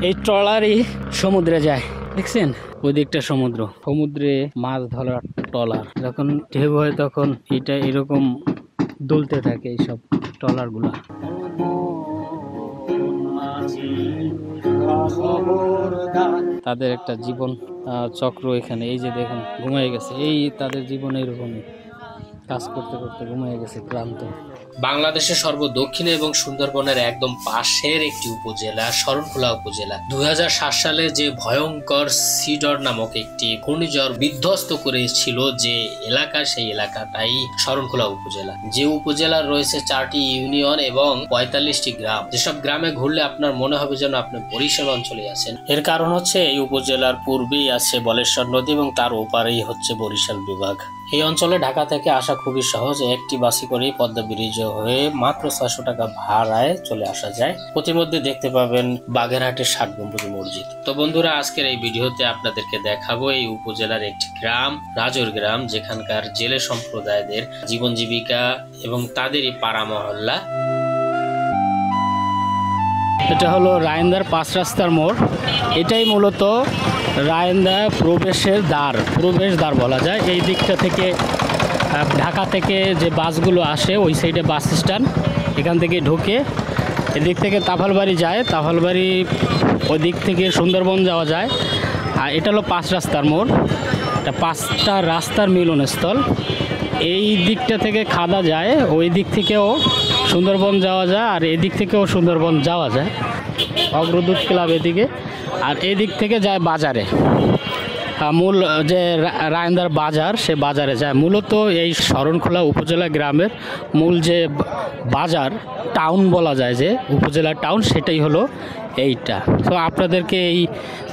এই ট্রলারই সমুদ্রে যায়, দেখছেন ওই দিকটা সমুদ্র, সমুদ্রে মাছ ধরার ট্রলার। যখন ঢেউ হয় তখন এটা এরকম দুলতে থাকে এইসব ট্রলার গুলা। তাদের একটা জীবন চক্র এখানে। এই যে দেখুন ঘুমিয়ে গেছে, এই তাদের জীবন এইরকমই, কাজ করতে করতে ঘুমিয়ে গেছে ক্লান্ত। বাংলাদেশের সর্বদক্ষিণে এবং সুন্দরবনের একদম পাশের একটি উপজেলা শরণখোলা উপজেলা। 2007 সালে যে ভয়ঙ্কর সিডর নামক একটি ঘূর্ণিঝড় বিধ্বস্ত করেছিল যে এলাকা, সেই এলাকাটাই শরণখোলা উপজেলা। যে উপজেলার রয়েছে 4টি ইউনিয়ন এবং 45টি গ্রাম। যেসব গ্রামে ঘুরলে আপনার মনে হবে যেন আপনি বরিশাল অঞ্চলে আছেন। এর কারণ হচ্ছে এই উপজেলার পূর্বেই আছে বলেশ্বর নদী এবং তার ওপারেই হচ্ছে বরিশাল বিভাগ। এই অঞ্চলে ঢাকা থেকে আসা খুবই সহজ। একটি বাসে করেই পদ্মা ব্রিজ হয়ে মাত্র 600 টাকা ভাড়ায় চলে আসা যায়। প্রতিমধ্যে দেখতে পাবেন বাগেরহাটের 7 গম্বুজ মসজিদ। তো বন্ধুরা, আজকের এই ভিডিওতে আপনাদেরকে দেখাবো এই উপজেলার একটি গ্রাম, রাজৌর গ্রাম, যেখানকার জেলে সম্প্রদায়দের জীবন জীবিকা এবং তাদেরই পাড়া মহল্লা। এটা হলো রায়েন্দার 5 রাস্তার মোড়। এটাই মূলত রায়েন্দা প্রবেশের দ্বার, প্রবেশ দ্বার বলা যায়। এই দিকটা থেকে ঢাকা থেকে যে বাসগুলো আসে ওই সাইডে বাস স্ট্যান্ড, এখান থেকে ঢুকে এদিক থেকে তাফালবাড়ি যায়, তাফালবাড়ি ওই দিক থেকে সুন্দরবন যাওয়া যায়। আর এটা হলো 5 রাস্তার মোড়, এটা 5টা রাস্তার মিলনস্থল। এই দিকটা থেকে খাদা যায়, ওই দিক থেকেও সুন্দরবন যাওয়া যায়, আর এই দিক থেকেও সুন্দরবন যাওয়া যায়, অগ্রদূত ক্লাব এদিকে। আর এই দিক থেকে যায় বাজারে, মূল যে রায়েন্দার বাজার, সে বাজারে যায়। মূলত এই শরণখোলা উপজেলা গ্রামের মূল যে বাজার, টাউন বলা যায়, যে উপজেলা টাউন, সেটাই হলো এইটা। তো আপনাদেরকে এই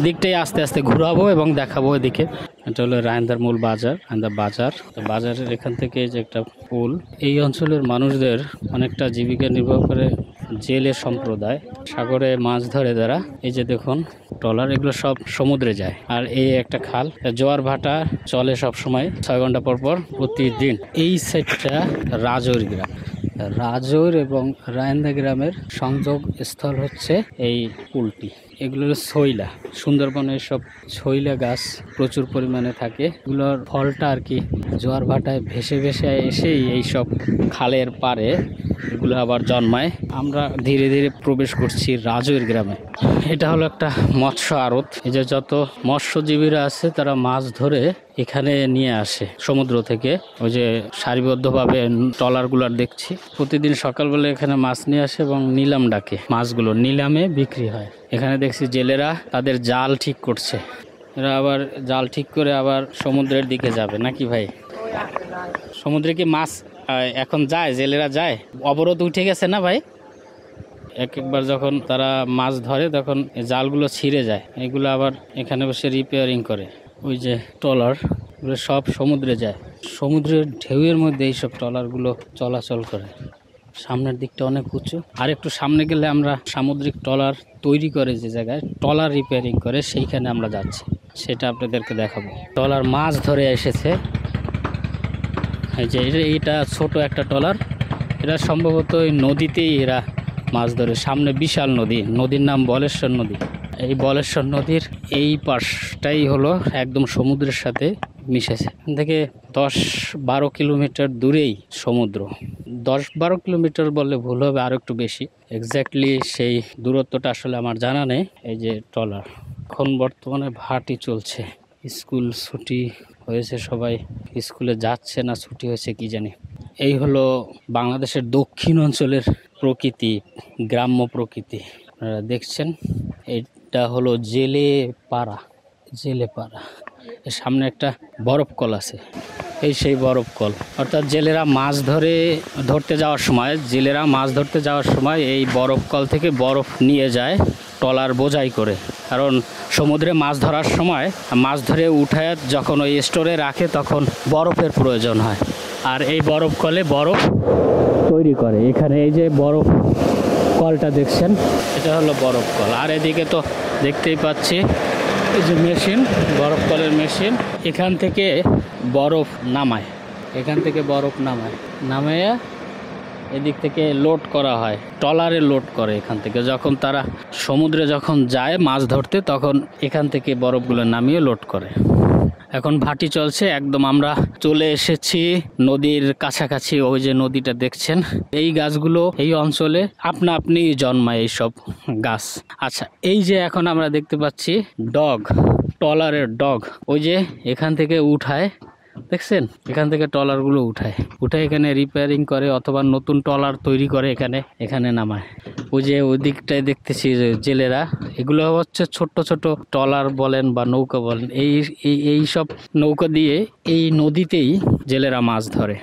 দিকটাই আস্তে আস্তে ঘোরাবো এবং দেখাবো এদিকে। এটা হলো রায়েন্দার মূল বাজার, রায়েন্দা বাজার। তো বাজারের এখান থেকে যে একটা পুল, এই অঞ্চলের মানুষদের অনেকটা জীবিকা নির্বাহ করে জেলে সম্প্রদায়, সাগরে মাছ ধরে যারা। এই যে দেখুন ট্রলার, এগুলো সব সমুদ্রে যায়। আর এই একটা খাল, জোয়ার ভাটা চলে সব সময় 6 ঘন্টা পর পর প্রতিদিন। এই সাইডটা রাজৌর গ্রাম, রাজৌর এবং রায়েন্দা গ্রামের সংযোগ স্থল হচ্ছে এই পুলটি। এগুলো শৈলা, সুন্দরবনের সব শৈলা গাছ প্রচুর পরিমাণে থাকে। এগুলোর ফলটা আর কি জোয়ার ভাটায় ভেসে ভেসে এসেই এই সব খালের পারে এগুলো আবার জন্মায়। আমরা ধীরে ধীরে প্রবেশ করছি রাজৌর গ্রামে। এটা হলো একটা মৎস্য আড়ত। এই যে যত মৎস্যজীবীরা আছে তারা মাছ ধরে এখানে নিয়ে আসে সমুদ্র থেকে। ওই যে সারিবদ্ধভাবে ট্রলারগুলার দেখছি, প্রতিদিন সকালবেলা এখানে মাছ নিয়ে আসে এবং নিলাম ডাকে, মাছগুলো নিলামে বিক্রি হয়। এখানে দেখছি জেলেরা তাদের জাল ঠিক করছে, এরা আবার জাল ঠিক করে আবার সমুদ্রের দিকে যাবে নাকি ভাই? সমুদ্রে কি মাছ এখন যায়, জেলেরা যায়? অবরোধ উঠে গেছে না ভাই? একবার যখন তারা মাছ ধরে তখন জালগুলো ছিঁড়ে যায়, এগুলো আবার এখানে বসে রিপেয়ারিং করে। ওই যে ট্রলার এগুলো সব সমুদ্রে যায়, সমুদ্রের ঢেউয়ের মধ্যে এইসব ট্রলারগুলো চলাচল করে। সামনের দিকটা অনেক উঁচু, আর একটু সামনে গেলে আমরা সামুদ্রিক ট্রলার তৈরি করে যে জায়গায় ট্রলার রিপেয়ারিং করে, সেইখানে আমরা যাচ্ছি, সেটা আপনাদেরকে দেখাবো। ট্রলার মাছ ধরে এসেছে। এই যে এটা ছোট একটা ট্রলার, এরা সম্ভবত ওই নদীতেই এরা মাছ ধরে। সামনে বিশাল নদী, নদীর নাম বলেশ্বর নদী। এই বলেশ্বর নদীর এই পাশটাই হলো একদম সমুদ্রের সাথে মিশেছে। এখান থেকে 10-12 কিলোমিটার দূরেই সমুদ্র। 10-12 কিলোমিটার বললে ভুল হবে, আরও একটু বেশি। এক্স্যাক্টলি সেই দূরত্বটা আসলে আমার জানা নেই। এই যে ট্রলার, এখন বর্তমানে ভাটি চলছে, স্কুল ছুটি হয়েছে, সবাই স্কুলে যাচ্ছে না ছুটি হয়েছে কি জানি। এই হলো বাংলাদেশের দক্ষিণ অঞ্চলের প্রকৃতি, গ্রাম্য প্রকৃতি আপনারা দেখছেন। এটা হলো জেলে পাড়া, জেলে পাড়া। এর সামনে একটা বরফ কল আছে, এই সেই বরফ কল। অর্থাৎ জেলেরা মাছ ধরতে যাওয়ার সময় এই বরফ কল থেকে বরফ নিয়ে যায় ট্রলার বোঝাই করে। কারণ সমুদ্রে মাছ ধরার সময় মাছ ধরে উঠায় যখন ওই স্টোরে রাখে তখন বরফের প্রয়োজন হয়, আর এই বরফ কলে বরফ তৈরি করে। এখানে এই যে বরফ কলটা দেখছেন, এটা হলো বরফ কল। আর এদিকে তো দেখতেই পাচ্ছি এই যে মেশিন, বরফ কলের মেশিন। এখান থেকে বরফ নামায়, নামাইয়া এদিক থেকে লোড করা হয়, ট্রলারে লোড করে এখান থেকে। যখন তারা সমুদ্রে যখন যায় মাছ ধরতে, তখন এখান থেকে বরফগুলো নামিয়ে লোড করে। এখন ভাটি চলছে, একদম আমরা চলে এসেছি নদীর কাছাকাছি। ওই যে নদীটা দেখছেন, এই গাছগুলো এই অঞ্চলে আপনা আপনি জন্মায় এইসব গাছ। আচ্ছা, এই যে এখন আমরা দেখতে পাচ্ছি ডগ, ট্রলারের ডগ, ওই যে এখান থেকে উঠায়, দেখছেন, এখান থেকে ট্রলারগুলো উঠায় এখানে রিপেয়ারিং করে অথবা নতুন ট্রলার তৈরি করে এখানে নামায়। ওই যে ওই দিকটায় দেখতেছি যে জেলেরা, এগুলো হচ্ছে ছোট্ট ছোট ট্রলার বলেন বা নৌকা বলেন, এই সব নৌকা দিয়ে এই নদীতেই জেলেরা মাছ ধরে।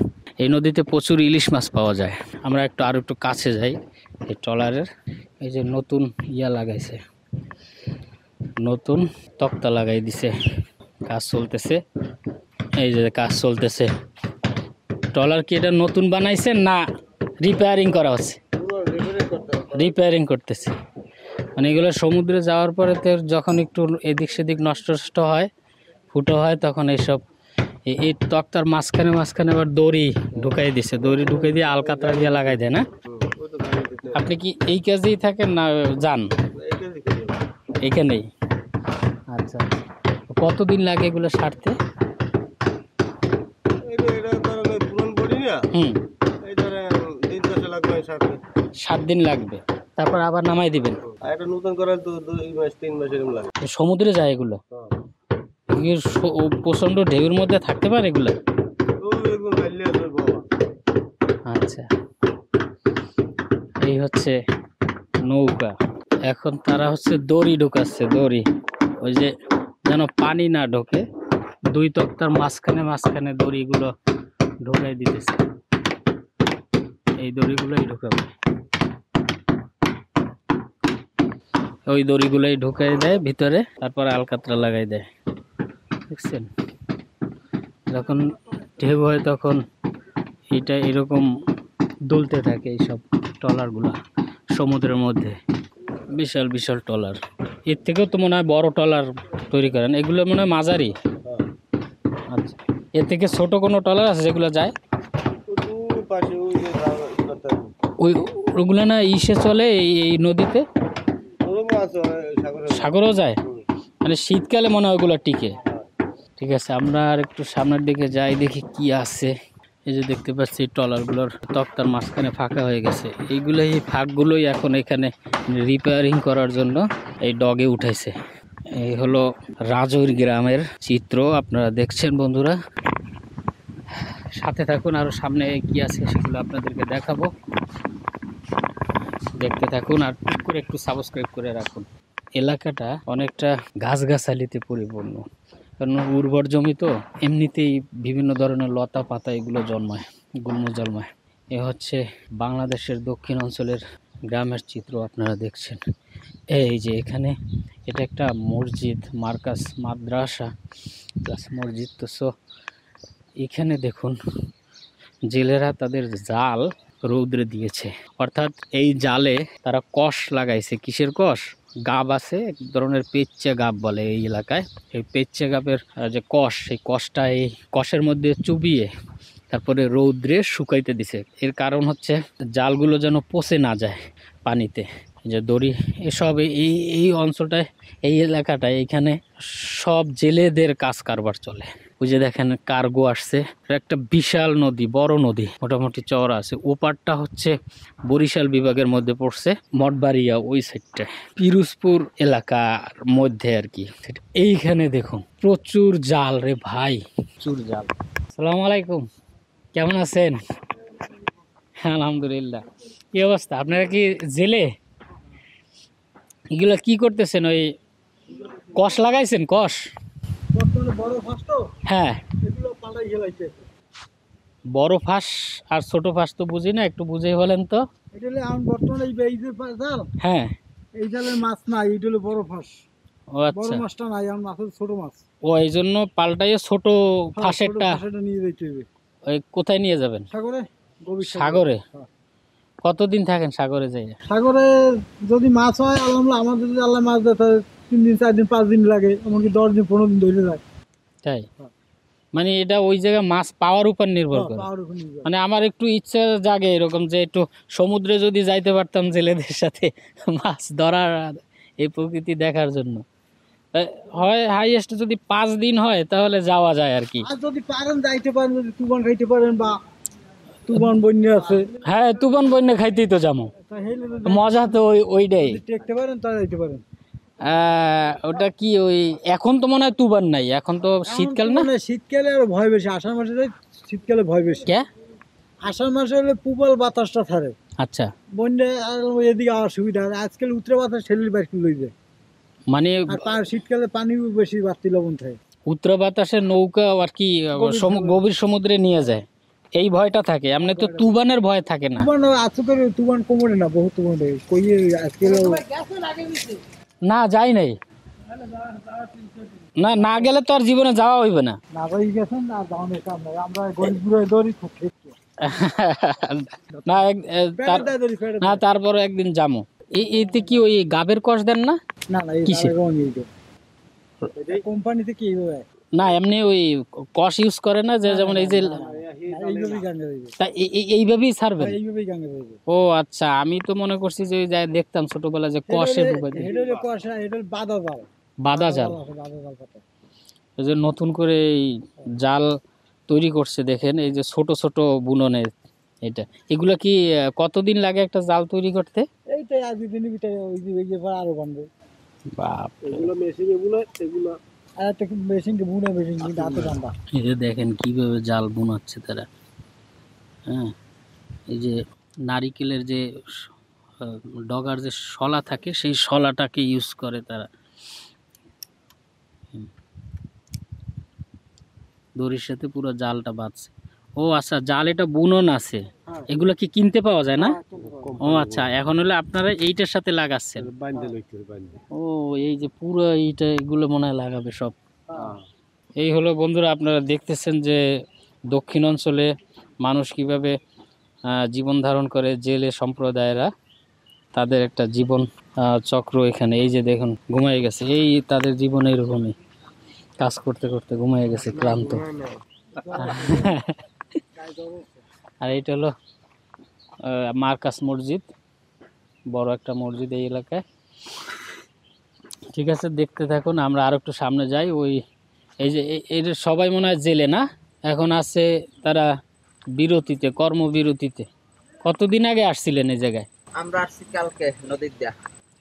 এই নদীতে প্রচুর ইলিশ মাছ পাওয়া যায়। আমরা আরো একটু কাছে যাই। এই ট্রলারের এই যে নতুন লাগাইছে, নতুন তক্তা লাগাই দিছে, কাজ চলতেছে। এই যে কাজ চলতেছে। ট্রলার কি এটা নতুন বানাইছেন না রিপেয়ারিং করা হচ্ছে? রিপেয়ারিং করতেছে। মানে এগুলো সমুদ্রে যাওয়ার পরে তো যখন একটু এদিক সেদিক নষ্ট হয়, ফুটো হয়, তখন এইসব এই তক্তার মাঝখানে আবার দড়ি ঢুকাই দিছে। দড়ি ঢুকাই দিয়ে আলকাতরা দিয়ে লাগাই দেয় না? আপনি কি এই কাজেই থাকেন না যান এখানেই? আচ্ছা, কতদিন লাগে এগুলো সারতে? 7 দিন লাগবে, তারপর আবার নামাই দিবেন। সমুদ্রে যায় এগুলো? প্রচন্ড ঢেউর মধ্যে থাকতে পারে এগুলো? আচ্ছা, এই হচ্ছে নৌকা। এখন তারা হচ্ছে দড়ি ঢুকাচ্ছে, দড়ি, ওই যে যেন পানি না ঢোকে, 2 তক্তার মাঝখানে দড়িগুলো ঢোকাই দিতেছে। এই দড়িগুলোই ঢোকাবে, ওই দড়িগুলোই ঢুকাই দেয় ভিতরে, তারপরে আলকাতরা লাগাই দেয়। দেখছেন, যখন ঢেউ হয় তখন এটা এরকম দুলতে থাকে। এইসব ট্রলারগুলা সমুদ্রের মধ্যে, বিশাল বিশাল ট্রলার। এর থেকেও তো মনে হয় বড় ট্রলার তৈরি করেন, এগুলো মনে হয় মাঝারি। আচ্ছা, এর থেকে ছোট কোনো ট্রলার আছে যেগুলো যায়? ওইগুলো না ইসে চলে এই নদীতে, সাগরও যায়। মানে শীতকালে মনে হয় ওইগুলো টিকে। ঠিক আছে, আমরা আর একটু সামনের দিকে যাই, দেখি কি আছে। এই যে দেখতে পাচ্ছি ট্রলারগুলোর তক্তার মাঝখানে ফাঁকা হয়ে গেছে। এই ফাঁকগুলোই এখন এখানে রিপেয়ারিং করার জন্য এই ডগে উঠাইছে। এই হলো রাজৈর গ্রামের চিত্র আপনারা দেখছেন বন্ধুরা। সাথে থাকুন, আরও সামনে কি আছে সেগুলো আপনাদেরকে দেখাবো। দেখতে থাকুন আর টুক করে একটু সাবস্ক্রাইব করে রাখুন। এলাকাটা অনেকটা গাছগাছালিতে পরিপূর্ণ, কারণ উর্বর জমি তো, এমনিতেই বিভিন্ন ধরনের লতা পাতা এগুলো জন্মায়, গুল্ম জন্মায়। এ হচ্ছে বাংলাদেশের দক্ষিণ অঞ্চলের গ্রামের চিত্র আপনারা দেখছেন। এই যে এখানে এটা একটা মসজিদ, মার্কাস মাদ্রাসা প্লাস মসজিদ। তো এখানে দেখুন জেলেরা তাদের জাল রৌদ্রে দিয়েছে, অর্থাৎ এই জালে তারা কষ লাগাইছে। কিসের কষ? গাব আছে, এক ধরনের পেচ্চা গাব বলে এই এলাকায়। এই পেচ্চা গাবের যে কষ, সেই কষটা এই কষের মধ্যে চুবিয়ে তারপরে রৌদ্রে শুকাইতে দিছে। এর কারণ হচ্ছে জালগুলো যেন পচে না যায় পানিতে। যে দড়ি এসব এই অঞ্চলটায়, এই এলাকাটায়, এখানে সব জেলেদের কাজ কারবার চলে। ওই যে দেখেন কার্গো আসছে, একটা বিশাল নদী, বড় নদী, মোটামুটি চওড়া আছে। ওপারটা হচ্ছে বরিশাল বিভাগের মধ্যে পড়ছে, মঠবাড়িয়া ওই সাইডটা, পিরোজপুর এলাকার মধ্যে আর কি। এইখানে দেখুন প্রচুর জাল রে ভাই, প্রচুর জাল। আসসালামু আলাইকুম, কেমন আছেন? আলহামদুলিল্লাহ। কি অবস্থা? আপনারা কি জেলে? এগুলো কি করতেছেন? ওই কষ লাগাইছেন? কষ? হ্যাঁ, বড় ফাঁস আর ছোট ফাঁস তো বুঝি না, একটু বুঝে বলেন তো। হ্যাঁ, এই জালের মাছ নাই, এটা হলো বড় ফাঁস। ও আচ্ছা, মাছটা নাই, আমার মাছ ছোট মাছ। ও এই জন্য পাল্টাইয়ে ছোট ফাঁসেরটা নিয়ে যেতে হবে। ওই কোথায় নিয়ে যাবেন? সাগরে। সাগরে? কতদিন থাকেন সাগরে যাই? সাগরে যদি মাছ হয় আলহামদুলিল্লাহ, আমার যদি আল্লাহ মাছ দেয় 3 দিন 4 দিন 5 দিন লাগে, এমনকি 10 দিন 15 দিন ধরে যায়। তাই? মানে এটা ওই জায়গায় মাছ পাওয়ার উপর নির্ভর করে। পাওয়ার উপর নির্ভর। মানে আমার একটু ইচ্ছা জাগে এরকম যে একটু সমুদ্রে যদি যাইতে পারতাম জেলেদের সাথে মাছ ধরার আর এই প্রকৃতি দেখার জন্য। হয় হাইয়েস্ট যদি 5 দিন হয় তাহলে যাওয়া যায় আর কি। আর যদি পারেন যাইতে পারেন, যদি তুফান খাইতে পারেন বা তুফান বন্যা আছে, হ্যাঁ তুফান বন্যা খাইতেই তো যাবো, তা হেলে যদি মজা তো ওইটাই। দেখতে পারেন তাহলে যাইতে পারেন। ওটা কি ওই এখন তো মনে হয় তুফান নাই, এখন তো শীতকাল না? মানে শীতকালে আর ভয় বেশি, আষাঢ় মাসে যাই, শীতকালে ভয় বেশি। কে আষাঢ় মাসে হলে পুবাল বাতাসটা ছাড়ে, আচ্ছা বন্যা আর এদিকে আওয়ার সুবিধা। আর আজকাল উত্তরে বাতাস ছেলের বাইরে লই যায়, মানে আর শীতকালে পানিও বেশি বাড়তি লবণ থাকে। উত্তর বাতাসে নৌকা আর কি গভীর সমুদ্রে নিয়ে যায়, এই ভয়টা থাকে। এমনি তো তুফানের ভয় থাকে না। তুফান আছে করে, তুফান কোমরে না, বহু তুফান থাকে কই আজকাল। না যাই নাই, না না গেলে তো আর জীবনে যাওয়া হইবে না। না ভাই গেছেন না, যাওয়ানোর কাম নাই, আমরা গরিব গুড়াই দৌড়ি খুব ঠিক না না তারপরে একদিন যাবো। এতে কি ওই গাবের কষ দেন না? না না এই কিসে? কোম্পানিতে কি এইভাবে না এমনি ওই কষ ইউজ করে না, যে যেমন এই যে এইভাবেই গাঙ্গে হইবে, তা এইভাবেই ছাড়বেন? এইভাবেই গাঙ্গে হইবে। ও আচ্ছা, আমি তো মনে করছি যে ওই যাই দেখতাম ছোটবেলা যে কষে ডুবে দেয়। এটা হলো কষা, এটা হলো বাদা জাল। বাদা জাল। বাদা জাল পাতা। এই যে নতুন করে এই জাল তৈরি করছে দেখেন, এই যে ছোট ছোট বুননে, এটা এগুলা কি কতদিন লাগে একটা জাল তৈরি করতে? এইটাই আজকে দিনের ভিতরে ওই যে ওই যে আরো বানবে। বাপ, এগুলো মেশিন, এগুলো আর একটা মেশিন কে বুনে, মেশিন কিন্তু হাতে বান্ধা। এই যে দেখেন কিভাবে জাল বুনাচ্ছে তারা। হ্যাঁ, এই যে নারিকেলের যে ডগার যে শলা থাকে, সেই শলাটাকে ইউজ করে তারা। দড়ির সাথে পুরো জালটা বাঁধছে। ও আচ্ছা, জাল এটা বুনন আছে, এগুলো কি কিনতে পাওয়া যায় না? ও আচ্ছা, এখন হলে আপনারা এইটার সাথে লাগাচ্ছেন। ও এই যে পুরো এইটা, এগুলো মনে হয় লাগাবে সব। এই হলো বন্ধুরা, আপনারা দেখতেছেন যে দক্ষিণ অঞ্চলে মানুষ কিভাবে জীবন ধারণ করে, জেলে সম্প্রদায়েরা তাদের একটা জীবন চক্র এখানে। এই যে দেখুন ঘুমিয়ে গেছে, এই তাদের জীবন এরকমই, কাজ করতে করতে ঘুমিয়ে গেছে ক্লান্ত। আর এইটা হলো মার্কাস মসজিদ, বড় একটা মসজিদ এই এলাকায়। ঠিক আছে, দেখতে থাকুন, আমরা আর একটু সামনে যাই। ওই এই যে এর সবাই মনে হয় জেলে না, এখন আছে তারা বিরতিতে, কর্মবিরতিতে। কতদিন আগে আসছিলেন এই জায়গায়? আমরা আসছি কালকে নদীর দিয়া।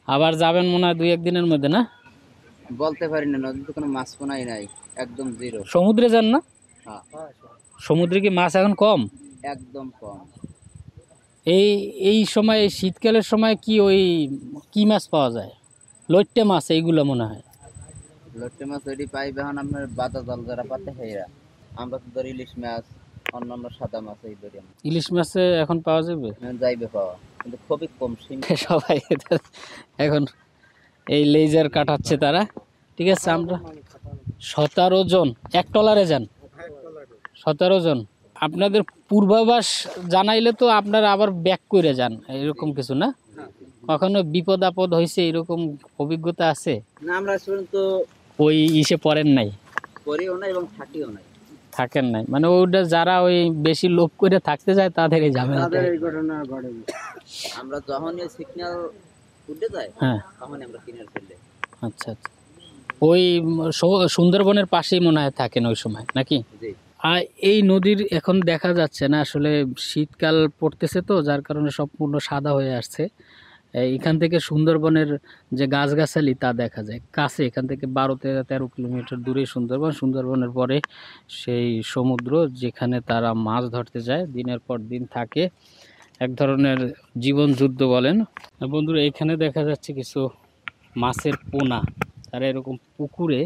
আবার যাবেন মনে হয় 2-1 দিনের মধ্যে, না? বলতে পারি না, নদীতে কোনো মাছ পোনাই নাই, একদম জিরো। সমুদ্রে যান না? হ্যাঁ, সমুদ্রে কি মাছ এখন কম? একদম কম। এই এই সময়, এই শীতকালের সময় কি ওই কি মাছ পাওয়া যায়? লইট্টে মাছ এইগুলো মনে হয়। লট্টে মাছ ওইটি পাইবে এখন আপনার বাদা জাল যারা পাতে হেরা। আমরা তো ধরি ইলিশ মাছ, অন্যান্য সাদা মাছ এই ধরি আমরা। ইলিশ মাছে এখন পাওয়া যাবে? যাইবে পাওয়া, কিন্তু খুবই কম সীমিত। সবাই এখন এই লেজার কাটাচ্ছে তারা। ঠিক আছে, আমরা 17 জন এক ট্রলারে যান, 17 জন। আপনাদের পূর্বাভাস জানাইলে তো আপনারা আবার ব্যাক করে যান, এরকম কিছু না? কখনো বিপদ আপদ হয়েছে এরকম অভিজ্ঞতা আছে? না, আমরা পর্যন্ত ওই ইসে পড়েন নাই, করিও না এবং থাকিও নাই। থাকেন নাই, মানে ওইটা যারা ওই বেশি লোভ করে থাকতে যায় তাদের এই ঝামেলা। এই ঘটনা ঘটে। আমরা যখনই সিগন্যাল উঠে যায়, হ্যাঁ, তখনই আমরা কিনার ফেললে। আচ্ছা আচ্ছা। ওই সুন্দরবনের পাশেই মনে হয় থাকেন ওই সময়, নাকি? জি। আর এই নদীর এখন দেখা যাচ্ছে না, আসলে শীতকাল পড়তেছে তো, যার কারণে সম্পূর্ণ সাদা হয়ে আসছে। এখান থেকে সুন্দরবনের যে গাছগাছালি তা দেখা যায় কাছে, এখান থেকে 12-13 কিলোমিটার দূরে সুন্দরবন। সুন্দরবনের পরে সেই সমুদ্র, যেখানে তারা মাছ ধরতে যায়, দিনের পর দিন থাকে, এক ধরনের জীবন যুদ্ধ বলেন। বন্ধুরা, এখানে দেখা যাচ্ছে কিছু মাছের পোনা, তারা এরকম পুকুরে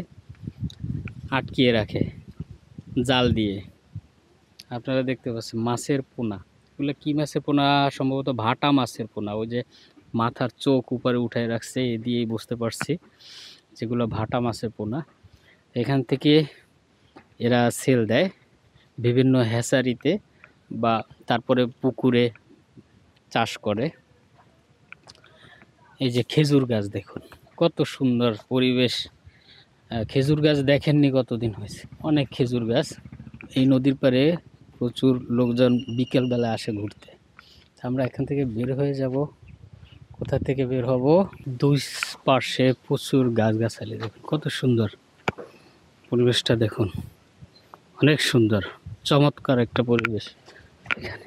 আটকিয়ে রাখে জাল দিয়ে। আপনারা দেখতে পাচ্ছেন মাছের পোনা, এগুলো কি মাছের পোনা? সম্ভবত ভাটা মাছের পোনা। ওই যে মাথার চোখ উপরে উঠায় রাখছে, এ দিয়েই বুঝতে পারছি যেগুলো ভাটা মাছের পোনা। এখান থেকে এরা সেল দেয় বিভিন্ন হ্যাচারিতে, বা তারপরে পুকুরে চাষ করে। এই যে খেজুর গাছ দেখুন, কত সুন্দর পরিবেশ। খেজুর গাছ দেখেননি কতদিন হয়েছে, অনেক খেজুর গাছ। এই নদীর পাড়ে প্রচুর লোকজন বিকেলবেলা আসে ঘুরতে। আমরা এখান থেকে বের হয়ে যাব। কোথা থেকে বের হব? দুই পাশে প্রচুর গাছগাছালি, দেখুন কত সুন্দর পরিবেশটা, দেখুন অনেক সুন্দর চমৎকার একটা পরিবেশ। এখানে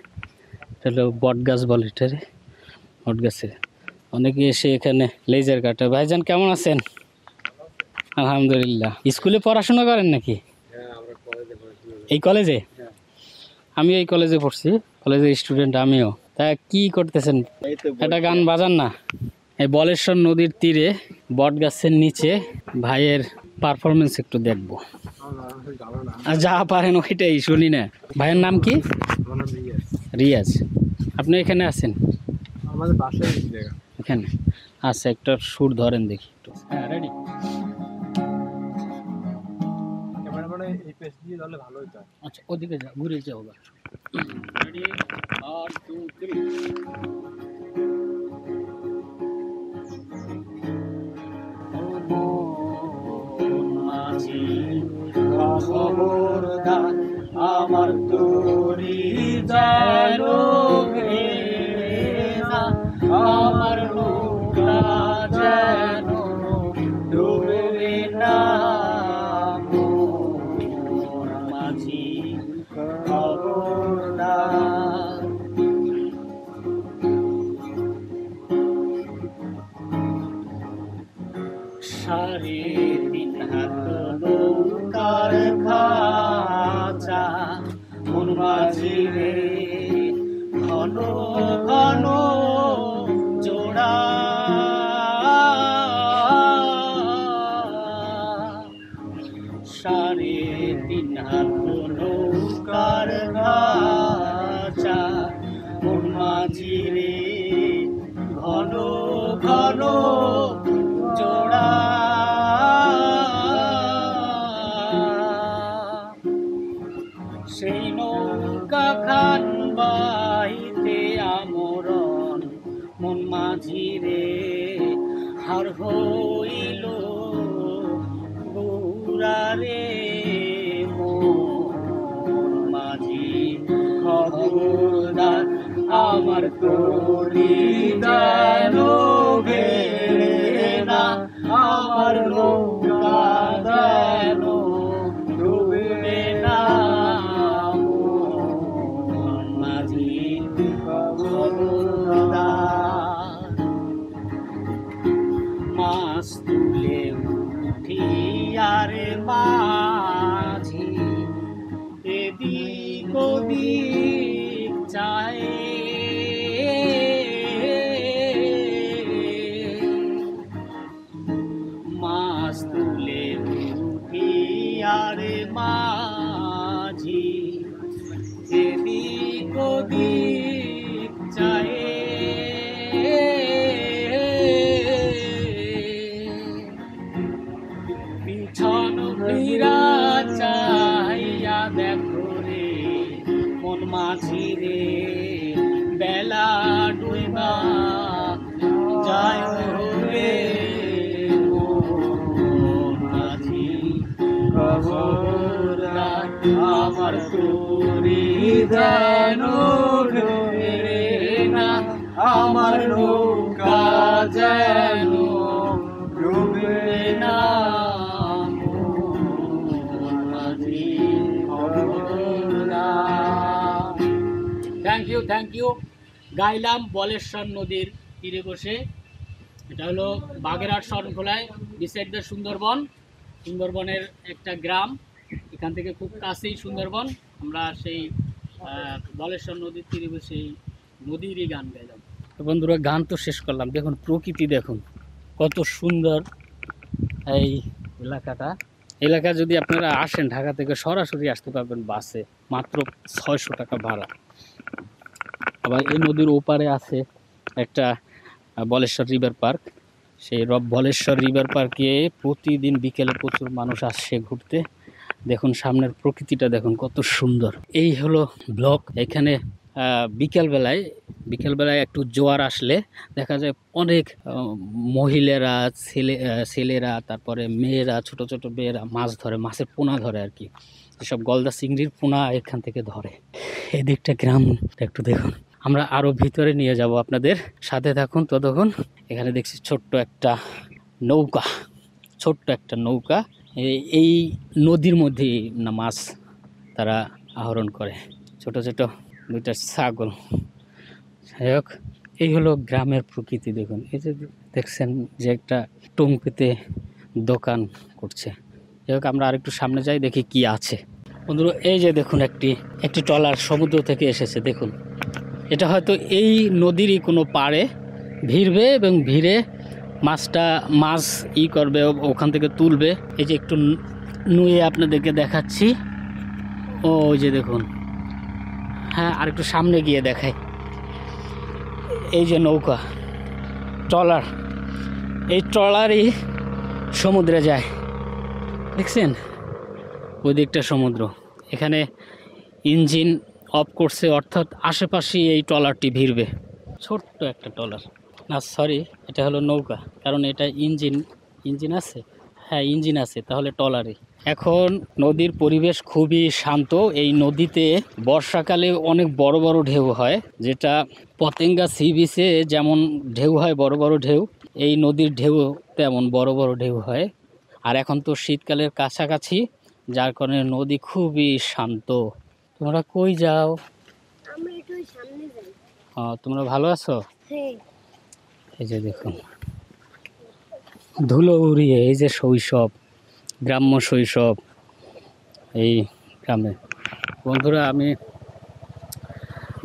এটা হলো বট গাছ বলে, এটারে বট গাছে অনেকে এসে এখানে লেজার কাটে। ভাইজান কেমন আছেন? আলহামদুলিল্লাহ। স্কুলে পড়াশোনা করেন নাকি? এই কলেজে? আমিও এই কলেজে পড়ছি, কলেজের স্টুডেন্ট আমিও। তা কি করতেছেন? একটা গান বাজান না। এই বলেশ্বর নদীর তীরে বট গাছের নিচে ভাইয়ের পারফরমেন্স একটু দেখবো। আর যা পারেন ওইটাই শুনি না। ভাইয়ের নাম কি? রিয়াজ। আপনি এখানে আছেন? আমাদের বাসায় এখানে আচ্ছা, একটা সুর ধরেন দেখি একটু। হ্যাঁ, রেডি। ক্যামেরাম্যানে এই পেজ দিয়ে তাহলে ভালো হতো। আচ্ছা, ওদিকে যা, ঘুরে যাও। রেডি, 1 2 3। খবরদার আমার তোরি যেন না, আমার রূপটা যেন ডুবে না। মোর মাঝি খবরদার। সাড়ে 3 হাত নৌকার খাঁচা, মন মাঝি রে ঘন ঘন জোড়া। সাড়ে 3 হাত নৌকার খাঁচা, মন মাঝি রে ঘন ঘন জোড়া। সেই নৌকা খান বাইতে আমরণ, মন মাঝি রে হার হইল গৌরা রে। মন মাঝি খবরদার আমার তোরি যেন ভেড়ে না, আমার নৌকা যেন ডুবে না। মন মাঝি খবরদার। মাছ তুলে উঠি আরে মাঝি, এদিক ওদিক চায়। মাছ তুলে উঠি আরে মাঝি, এদিক ওদিক চায়। পিছন ফিরা চাইয়া দেখো রে মন মাঝি রে, বেলা ডুইবা যায় রে। মন মাঝি খবরদার আমার তোরি যেন ডুবে না, আমার নৌকা যেন ডুবে না। Thank you. গাইলাম বলেশ্বর নদীর তীরে বসে। এটা হলো বাগেরহাট শরণখোলায়, বিসাইড দ্য সুন্দরবন। সুন্দরবনের একটা গ্রাম, এখান থেকে খুব কাছেই সুন্দরবন। আমরা সেই বলেশ্বর নদীর তীরে বসে নদীরই গান গাইলাম। বন্ধুরা, গান তো শেষ করলাম। দেখুন প্রকৃতি, দেখুন কত সুন্দর এই এলাকাটা। এলাকা যদি আপনারা আসেন, ঢাকা থেকে সরাসরি আসতে পারবেন বাসে, মাত্র 600 টাকা ভাড়া। আবার এই নদীর ওপারে আছে একটা বলেশ্বর রিভার পার্ক। সেই বলেশ্বর রিভার পার্কে প্রতিদিন বিকেলে প্রচুর মানুষ আসছে ঘুরতে। দেখুন সামনের প্রকৃতিটা দেখুন কত সুন্দর। এই হলো ব্লক। এখানে বিকেলবেলায় একটু জোয়ার আসলে দেখা যায় অনেক মহিলারা, ছেলেরা, তারপরে মেয়েরা, ছোট ছোট মেয়েরা মাছ ধরে, মাছের পোনা ধরে আর কি। এসব গলদা চিংড়ির পোনা এখান থেকে ধরে। এই দিকটা গ্রাম একটু দেখুন। আমরা আরও ভিতরে নিয়ে যাব আপনাদের, সাথে থাকুন ততক্ষণ। এখানে দেখছি ছোট্ট একটা নৌকা, ছোট্ট একটা নৌকা। এই নদীর মধ্যেই না মাছ তারা আহরণ করে। ছোট ছোট দুইটা ছাগল। যাই হোক, এই হলো গ্রামের প্রকৃতি। দেখুন এই যে দেখছেন যে একটা টুংপিতে দোকান করছে। যাই হোক, আমরা আরেকটু সামনে যাই, দেখি কি আছে। বন্ধুরা এই যে দেখুন একটি ট্রলার সমুদ্র থেকে এসেছে। দেখুন, এটা হয়তো এই নদীরই কোনো পাড়ে ভিড়বে এবং ভিড়ে মাছ করবে, ওখান থেকে তুলবে। এই যে একটু নুয়ে আপনাদেরকে দেখাচ্ছি। ওই যে দেখুন, হ্যাঁ আরেকটু সামনে গিয়ে দেখাই। এই যে নৌকা, ট্রলার, এই ট্রলারই সমুদ্রে যায়। দেখছেন ওই দিকটা সমুদ্র, এখানে ইঞ্জিন অফ করছে, অর্থাৎ আশেপাশেই এই ট্রলারটি ভিড়বে। ছোট্ট একটা ট্রলার, না সরি, এটা হলো নৌকা, কারণ এটা ইঞ্জিন আছে। হ্যাঁ ইঞ্জিন আছে, তাহলে ট্রলারই। এখন নদীর পরিবেশ খুবই শান্ত। এই নদীতে বর্ষাকালে অনেক বড় বড় ঢেউ হয়, যেটা পতেঙ্গা সি বিচে যেমন ঢেউ হয় বড় বড় ঢেউ, এই নদীর ঢেউ তেমন বড় বড় ঢেউ হয়। আর এখন তো শীতকালের কাছাকাছি, যার কারণে নদী খুবই শান্ত। তোমরা কই যাও? আমরা একটু সামনে যাই। তোমরা ভালো আছো? হ্যাঁ। এই যে দেখুন ধুলো উড়িয়ে, এই যে শৈশব, গ্রাম্য শৈশব এই গ্রামে। বন্ধুরা, আমি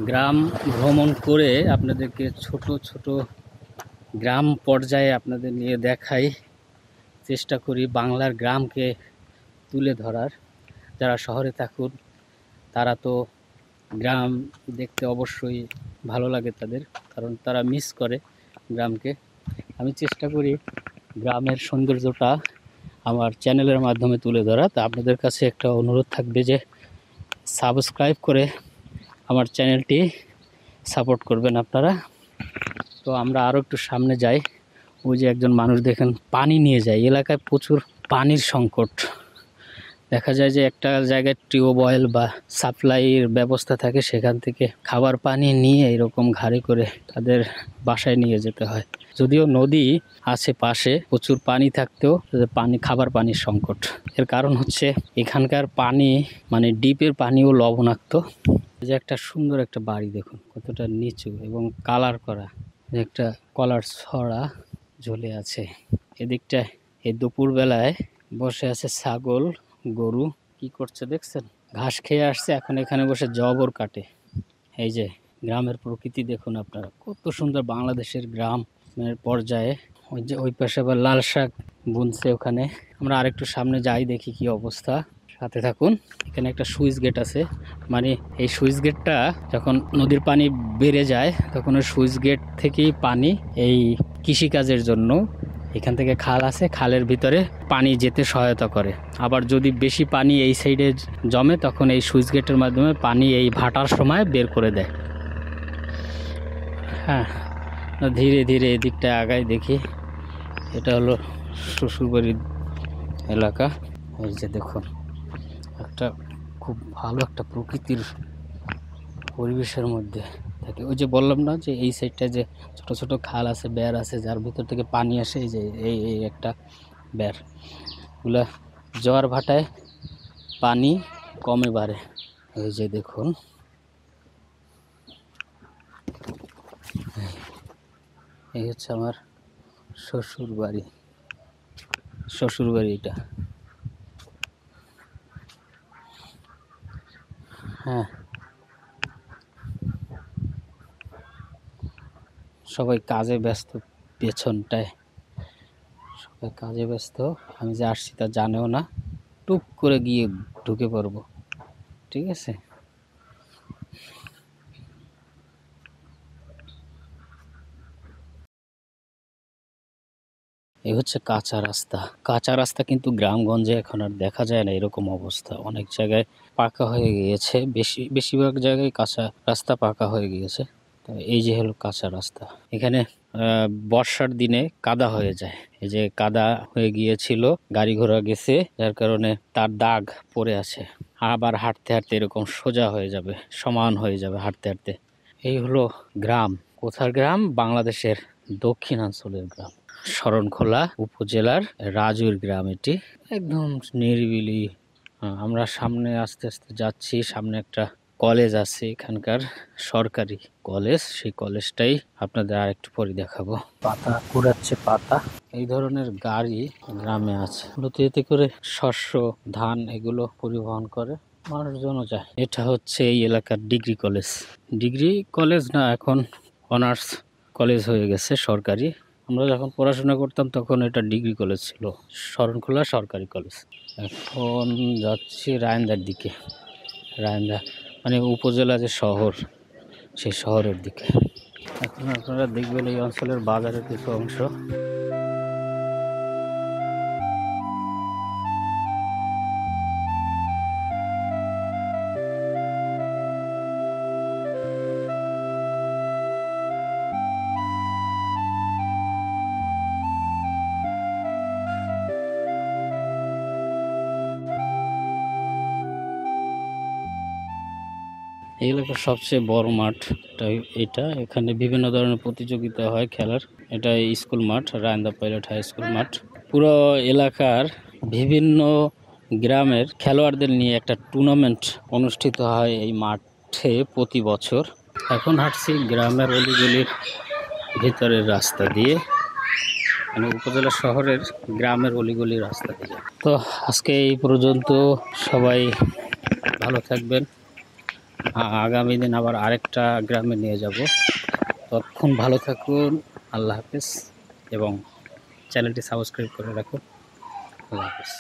গ্রাম ভ্রমণ করে আপনাদেরকে ছোট ছোট গ্রাম পর্যায়ে আপনাদের নিয়ে দেখাই, চেষ্টা করি বাংলার গ্রামকে তুলে ধরার। যারা শহরে থাকুন তারা তো গ্রাম দেখতে অবশ্যই ভালো লাগে তাদের, কারণ তারা মিস করে গ্রামকে। আমি চেষ্টা করি গ্রামের সৌন্দর্যটা আমার চ্যানেলের মাধ্যমে তুলে ধরা। তা আপনাদের কাছে একটা অনুরোধ থাকবে যে সাবস্ক্রাইব করে আমার চ্যানেলটি সাপোর্ট করবেন আপনারা। তো আমরা আরও একটু সামনে যাই। ওই যে একজন মানুষ দেখেন পানি নিয়ে যায়, এলাকায় প্রচুর পানির সংকট। দেখা যায় যে একটা জায়গায় টিউবওয়েল বা সাপ্লাইয়ের ব্যবস্থা থাকে, সেখান থেকে খাবার পানি নিয়ে এরকম ঘাড়ি করে তাদের বাসায় নিয়ে যেতে হয়। যদিও নদী আছে পাশে, প্রচুর পানি থাকতেও খাবার পানির সংকট। এর কারণ হচ্ছে এখানকার পানি মানে ডিপের পানিও লবণাক্ত। যে একটা সুন্দর একটা বাড়ি দেখুন, কতটা নিচু এবং কালার করা, একটা কলার ছড়া ঝুলে আছে। এদিকটায় এই দুপুরবেলায় বসে আছে ছাগল গরু, কি করছে দেখছেন? ঘাস খেয়ে আসছে, এখন এখানে বসে জবর কাটে। এই যে গ্রামের প্রকৃতি দেখুন আপনারা, কত সুন্দর বাংলাদেশের গ্রামের পর্যায়ে। ওই যে ওই পাশে আবার লাল শাক বুনছে ওখানে। আমরা আরেকটু সামনে যাই, দেখি কি অবস্থা, সাথে থাকুন। এখানে একটা সুইচ গেট আছে, মানে এই সুইচ গেটটা যখন নদীর পানি বেড়ে যায় তখন ওই সুইচ গেট থেকেই পানি এই কৃষিকাজের জন্য, এখান থেকে খাল আছে, খালের ভিতরে পানি যেতে সহায়তা করে। আবার যদি বেশি পানি এই সাইডে জমে তখন এই সুইচ গেটের মাধ্যমে পানি এই ভাটার সময় বের করে দেয়। হ্যাঁ, ধীরে ধীরে এদিকটা আগাই দেখি। এটা হলো শ্বশুরবাড়ির এলাকা। এই যে দেখুন একটা খুব ভালো একটা প্রকৃতির পরিবেশের মধ্যে থাকে। ওই যে বললাম না যে এই সাইডটা যে ছোট ছোট খাল আছে, বের আছে, যার ভিতর থেকে পানি আসে। এই যে এই একটা বের, ওগুলা জোয়ার ভাটায় পানি কমে বাড়ে। এই যে দেখুন এই হচ্ছে আমার শ্বশুর বাড়ি এটা। হ্যাঁ, সবাই কাজে ব্যস্ত, পেছনটায় সবাই কাজে ব্যস্ত। আমি যে আসছি তা জানেও না, টুক করে গিয়ে ঢুকে পড়বো, ঠিক আছে? এই হচ্ছে কাঁচা রাস্তা, কিন্তু গ্রামগঞ্জে এখন আর দেখা যায় না এরকম অবস্থা। অনেক জায়গায় পাকা হয়ে গিয়েছে, বেশিরভাগ জায়গায় কাঁচা রাস্তা পাকা হয়ে গিয়েছে। তো এই যে হলো কাঁচা রাস্তা। এখানে বর্ষার দিনে কাদা হয়ে যায়। এই যে কাদা হয়ে গিয়েছিল, গাড়ি ঘোড়া গেছে, যার কারণে তার দাগ পড়ে আছে। আবার হাঁটতে হাঁটতে এরকম সোজা হয়ে যাবে, সমান হয়ে যাবে হাঁটতে হাঁটতে। এই হলো গ্রাম। কোথার গ্রাম? বাংলাদেশের দক্ষিণাঞ্চলের গ্রাম, শরণখোলা উপজেলার রাজুর গ্রাম। এটি একদম নিরিবিলি। আমরা সামনে আস্তে আস্তে যাচ্ছি। সামনে একটা কলেজ আছে, এখানকার সরকারি কলেজ। সেই কলেজটাই আপনাদের আর একটু পরে দেখাবো। পাতা কুড়াচ্ছে, পাতা। এই ধরনের গাড়ি গ্রামে আছে, মূলত এতে করে শস্য, ধান এগুলো পরিবহন করে, মানুষজনও যায়। এটা হচ্ছে এই এলাকার ডিগ্রি কলেজ। ডিগ্রি কলেজ না, এখন অনার্স কলেজ হয়ে গেছে সরকারি। আমরা যখন পড়াশোনা করতাম তখন এটা ডিগ্রি কলেজ ছিল, শরণখোলা সরকারি কলেজ। এখন যাচ্ছি রায়ন্দার দিকে। রায়ন্দা মানে উপজেলা যে শহর, সেই শহরের দিকে। এখন আপনারা দেখবেন এই অঞ্চলের বাজারের কিছু অংশ। এই এলাকার সবচেয়ে বড় মাঠ এটা। এখানে বিভিন্ন ধরনের প্রতিযোগিতা হয় খেলার। এটা স্কুল মাঠ, রায়ন্দা পাইলট হাই স্কুল মাঠ। পুরো এলাকার বিভিন্ন গ্রামের খেলোয়াড়দের নিয়ে একটা টুর্নামেন্ট অনুষ্ঠিত হয় এই মাঠে প্রতি বছর। এখন হাঁটছি গ্রামের অলিগলির ভিতরের রাস্তা দিয়ে, মানে উপজেলা শহরের গ্রামের অলিগলির রাস্তা দিয়ে। তো আজকে এই পর্যন্ত। সবাই ভালো থাকবেন। আগামী দিন আবার আরেকটা গ্রামে নিয়ে যাব। ততক্ষণ ভালো থাকুন। আল্লাহ হাফেজ। এবং চ্যানেলটি সাবস্ক্রাইব করে রাখুন। আল্লাহ হাফেজ।